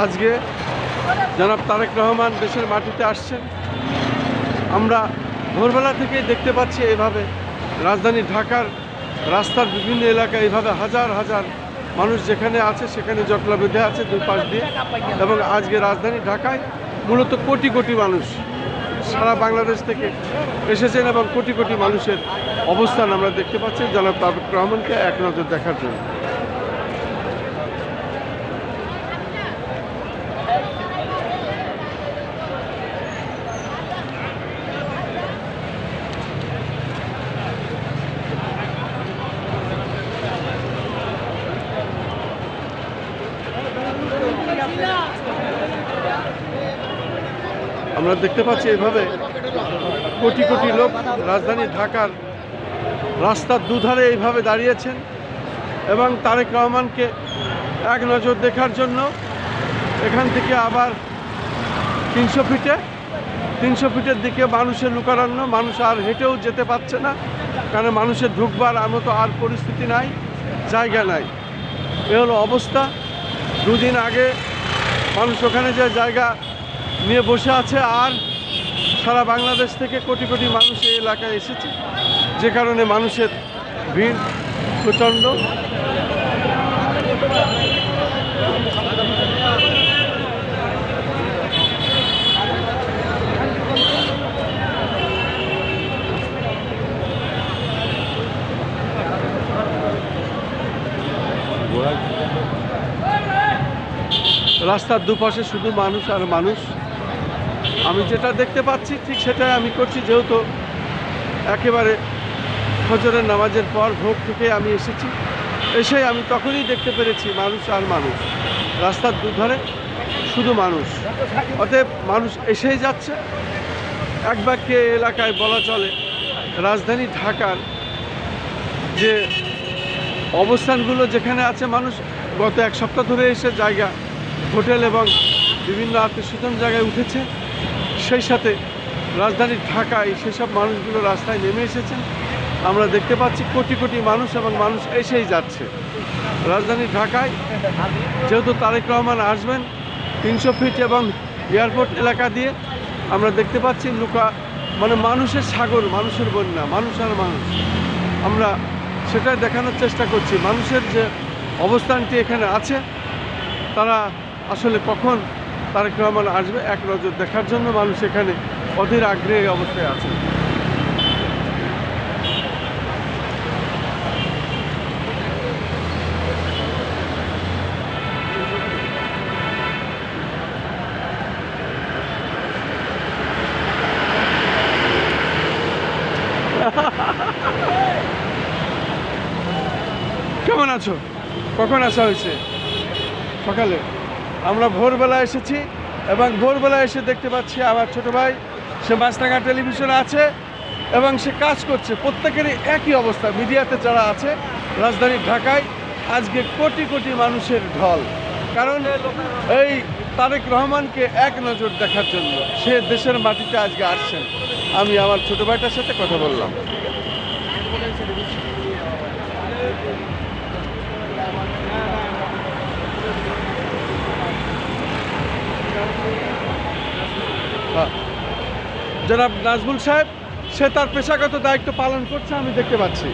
আজকে জনাব তারেক রহমান দেশের মাটিতে আসছেন। আমরা ভোরবেলা থেকেই দেখতে পাচ্ছি এভাবে রাজধানী ঢাকার রাস্তার বিভিন্ন এলাকায় এইভাবে হাজার হাজার মানুষ যেখানে আছে সেখানে জটলা বেঁধে আছে দুই পাশ দিয়ে। এবং আজকে রাজধানী ঢাকায় মূলত কোটি কোটি মানুষ সারা বাংলাদেশ থেকে এসেছেন এবং কোটি কোটি মানুষের অবস্থান আমরা দেখতে পাচ্ছি জনাব তারেক রহমানকে এক নজর দেখার জন্য। আমরা দেখতে পাচ্ছি এভাবে কোটি কোটি লোক রাজধানী ঢাকার রাস্তার দুধারে এইভাবে দাঁড়িয়েছেন এবং তারেক রহমানকে এক নজর দেখার জন্য। এখান থেকে আবার 300 ফিটের দিকে মানুষের লুকারণ্য, মানুষ আর হেঁটেও যেতে পারছে না, কারণ মানুষের ঢুকবার মতো আর পরিস্থিতি নাই, জায়গা নাই। এ হলো অবস্থা। দুদিন আগে মানুষ ওখানে যে জায়গা নিয়ে বসে আছে, আর সারা বাংলাদেশ থেকে কোটি কোটি মানুষ এই এলাকায় এসেছে, যে কারণে মানুষের ভিড় প্রচণ্ড। রাস্তার দুপাশে শুধু মানুষ আর মানুষ। আমি যেটা দেখতে পাচ্ছি ঠিক সেটাই আমি করছি, যেহেতু একেবারে ফজরের নামাজের পর ভোর থেকে আমি এসেছি। এসে আমি তখনই দেখতে পেরেছি মানুষ আর মানুষ, রাস্তার দুধারে শুধু মানুষ। অতএব মানুষ এসেই যাচ্ছে। এক বাক্যে এলাকায় বলা চলে রাজধানী ঢাকার যে অবস্থানগুলো যেখানে আছে, মানুষ গত এক সপ্তাহ ধরে এসে জায়গা হোটেল এবং বিভিন্ন আত্মীয়স্বজন জায়গায় উঠেছে। সেই সাথে রাজধানী ঢাকায় সেসব মানুষগুলো রাস্তায় নেমে এসেছেন। আমরা দেখতে পাচ্ছি কোটি কোটি মানুষ এবং মানুষ এসেই যাচ্ছে রাজধানী ঢাকায়। যেহেতু তারেক রহমান আসবেন 300 ফিট এবং এয়ারপোর্ট এলাকা দিয়ে, আমরা দেখতে পাচ্ছি মানুষের সাগর, মানুষের বন্যা, মানুষ আর মানুষ। আমরা সেটাই দেখানোর চেষ্টা করছি। মানুষের যে অবস্থানটি এখানে আছে, তারা আসলে কখন তারেক রহমান আসবে এক নজর দেখার জন্য মানুষ এখানে অধীর আগ্রহী অবস্থায় আছে। কেমন আছো? কখন আসা হয়েছে? সকালে। আমরা ভোরবেলা এসেছি এবং ভোরবেলা এসে দেখতে পাচ্ছি আমার ছোট ভাই, সে মাছরাঙা টেলিভিশনে আছে এবং সে কাজ করছে। প্রত্যেকেরই একই অবস্থা। মিডিয়াতে যারা আছে রাজধানী ঢাকায় আজকে কোটি কোটি মানুষের ঢল, কারণ এই তারেক রহমানকে এক নজর দেখার জন্য সে দেশের মাটিতে আজকে আসছেন। আমি আমার ছোট ভাইটার সাথে কথা বললাম। জনাব নাজমুল সাহেব, সে তার পেশাগত দায়িত্ব পালন করছে, আমি দেখতে পাচ্ছি।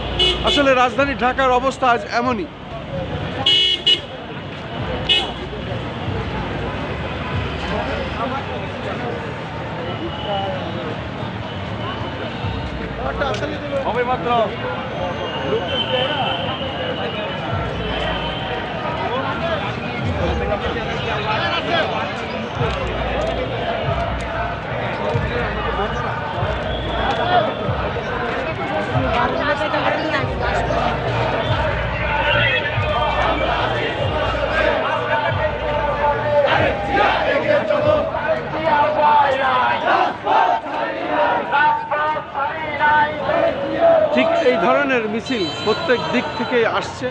আসলে রাজধানী ঢাকার অবস্থা আজ এমনই। মাত্র ঠিক এই ধরনের মিছিল প্রত্যেক দিক থেকে আসছে।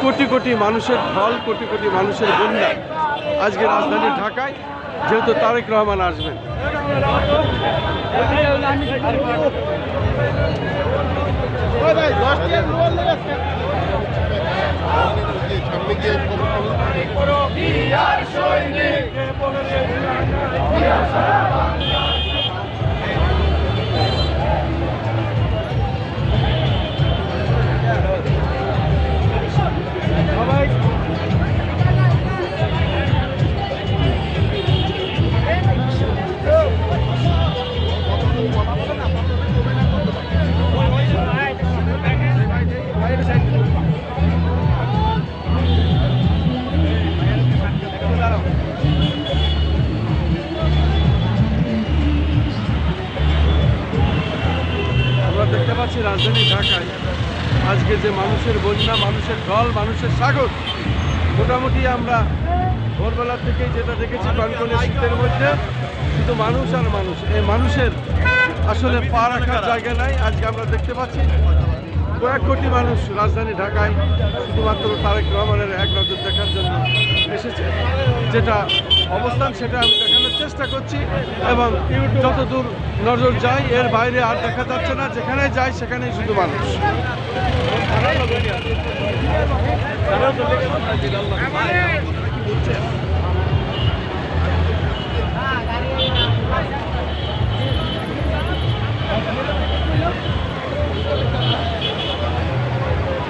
কোটি কোটি মানুষের ঢল, কোটি কোটি মানুষের বন্যা আজকে রাজধানী ঢাকায়, যেহেতু তারেক রহমান আসবেন। সামনে গিয়ে আমরা দেখতে পাচ্ছি রাজধানী ঢাকায় আজকে যে মানুষের বন্যা, মানুষের ঢল, মানুষের সাগর, মোটামুটি আমরা ভোরবেলা থেকেই যেটা দেখেছি কনকনে শীতের মধ্যে শুধু মানুষ আর মানুষ। এই মানুষের আসলে পা রাখার জায়গা নাই। আজকে আমরা দেখতে পাচ্ছি কয়েক কোটি মানুষ রাজধানী ঢাকায় শুধুমাত্র তারেক রহমানের এক নজর দেখার জন্য এসেছে। যেটা অবস্থান সেটা আমি দেখানোর চেষ্টা করছি এবং যতদূর নজর যায় এর বাইরে আর দেখা যাচ্ছে না। যেখানে যাই সেখানেই শুধু মানুষ।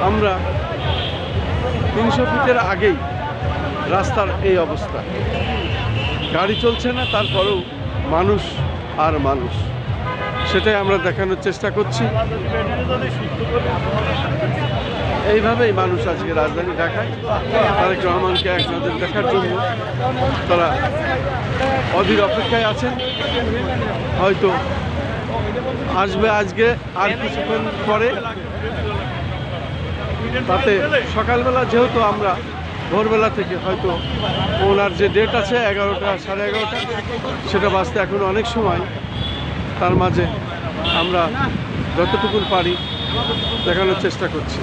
আমরা 300 ফিটের আগেই রাস্তার এই অবস্থা, গাড়ি চলছে না, তারপরেও মানুষ আর মানুষ, সেটাই আমরা দেখানোর চেষ্টা করছি। এইভাবেই মানুষ আজকে রাজধানী ঢাকায় তারেক রহমানকে এক নজর দেখার জন্য তারা অধীর অপেক্ষায় আছেন। হয়তো আসবে আজকে আর কিছুক্ষণ পরে। তাতে সকালবেলা যেহেতু আমরা ভোরবেলা থেকে হয়তো ওনার যে ডেট আছে 11টা, 11:30, সেটা বাঁচতে এখন অনেক সময়। তার মাঝে আমরা যতটুকু পারি দেখানোর চেষ্টা করছি।